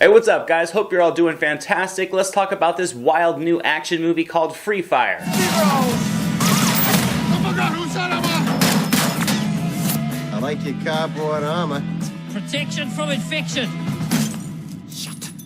Hey, what's up guys? Hope you're all doing fantastic. Let's talk about this wild new action movie called Free Fire. I like your cardboard armor. Protection from infection.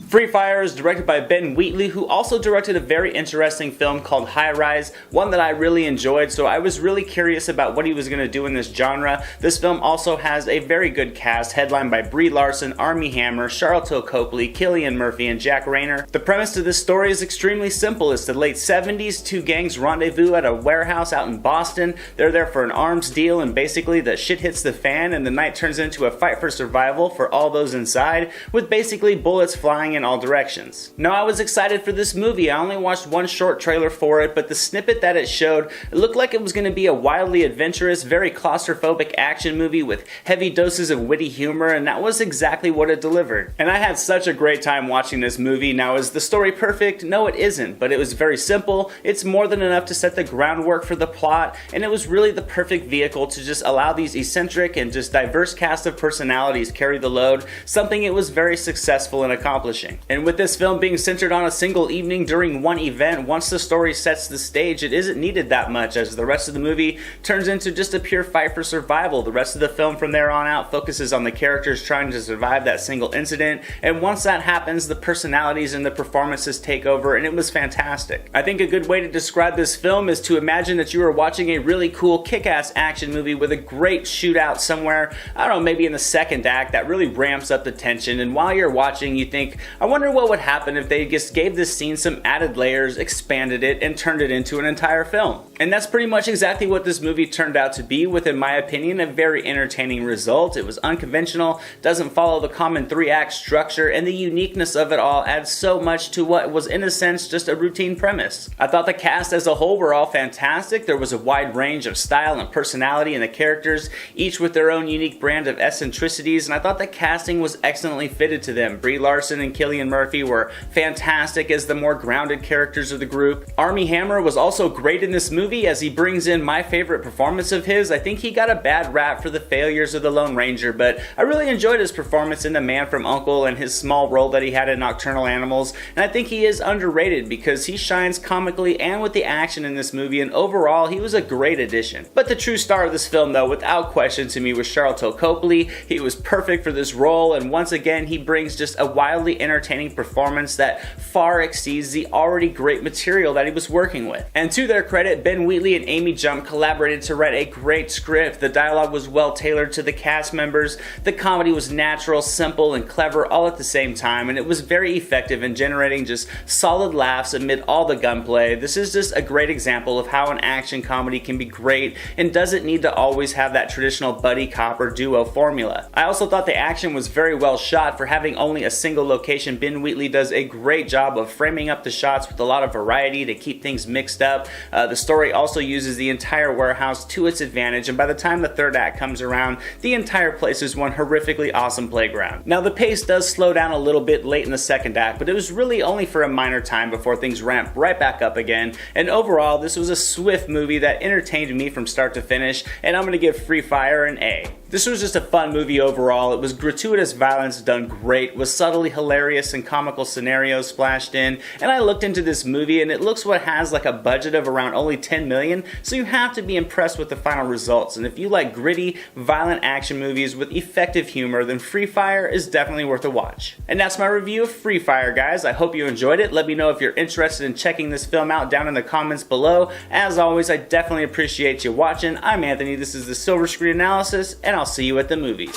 Free Fire is directed by Ben Wheatley, who also directed a very interesting film called High Rise, one that I really enjoyed, so I was really curious about what he was going to do in this genre. This film also has a very good cast, headlined by Brie Larson, Armie, Sharlto Copley, Cillian Muprhy, and Jack Rayner. The premise to this story is extremely simple. It's the late 70s, two gangs rendezvous at a warehouse out in Boston. They're there for an arms deal, and basically the shit hits the fan, and the night turns into a fight for survival for all those inside, with basically bullets flying in all directions. Now, I was excited for this movie. I only watched one short trailer for it, but the snippet that it showed, it looked like it was going to be a wildly adventurous, very claustrophobic action movie with heavy doses of witty humor, and that was exactly what it delivered. And I had such a great time watching this movie. Now, is the story perfect? No, it isn't, but it was very simple. It's more than enough to set the groundwork for the plot, and it was really the perfect vehicle to just allow these eccentric and just diverse cast of personalities carry the load, something it was very successful in accomplishing. And with this film being centered on a single evening during one event, once the story sets the stage, it isn't needed that much, as the rest of the movie turns into just a pure fight for survival. The rest of the film from there on out focuses on the characters trying to survive that single incident, and once that happens, the personalities and the performances take over, and it was fantastic. I think a good way to describe this film is to imagine that you are watching a really cool kick-ass action movie with a great shootout somewhere, I don't know, maybe in the second act, that really ramps up the tension, and while you're watching, you think, I wonder what would happen if they just gave this scene some added layers, expanded it, and turned it into an entire film. And that's pretty much exactly what this movie turned out to be, with, in my opinion, a very entertaining result. It was unconventional, doesn't follow the common three-act structure, and the uniqueness of it all adds so much to what was, in a sense, just a routine premise. I thought the cast as a whole were all fantastic. There was a wide range of style and personality in the characters, each with their own unique brand of eccentricities, and I thought the casting was excellently fitted to them. Brie Larson and Cillian Muprhy were fantastic as the more grounded characters of the group. Armie was also great in this movie, as he brings in my favorite performance of his. I think he got a bad rap for the failures of the Lone Ranger, but I really enjoyed his performance in The Man from U.N.C.L.E. and his small role that he had in Nocturnal Animals, and I think he is underrated because he shines comically and with the action in this movie, and overall he was a great addition. But the true star of this film, though, without question to me, was Sharlto Copley. He was perfect for this role, and once again he brings just a wildly entertaining performance that far exceeds the already great material that he was working with. And to their credit, Ben Wheatley and Amy Jump collaborated to write a great script. The dialogue was well tailored to the cast members, the comedy was natural, simple, and clever all at the same time, and it was very effective in generating just solid laughs amid all the gunplay. This is just a great example of how an action comedy can be great and doesn't need to always have that traditional buddy cop or duo formula. I also thought the action was very well shot for having only a single location. Ben Wheatley does a great job of framing up the shots with a lot of variety to keep things mixed up. The story also uses the entire warehouse to its advantage, and by the time the third act comes around, the entire place is one horrifically awesome playground. Now, the pace does slow down a little bit late in the second act, but it was really only for a minor time before things ramp right back up again, and overall, this was a swift movie that entertained me from start to finish, and I'm gonna give Free Fire an A. This was just a fun movie overall. It was gratuitous violence done great, with subtly hilarious and comical scenarios splashed in, and I looked into this movie and it looks what has like a budget of around only $10 million, so you have to be impressed with the final results, and if you like gritty, violent action movies with effective humor, then Free Fire is definitely worth a watch. And that's my review of Free Fire, guys. I hope you enjoyed it. Let me know if you're interested in checking this film out down in the comments below. As always, I definitely appreciate you watching. I'm Anthony, this is the SilverScreen Analysis, and I'll see you at the movies.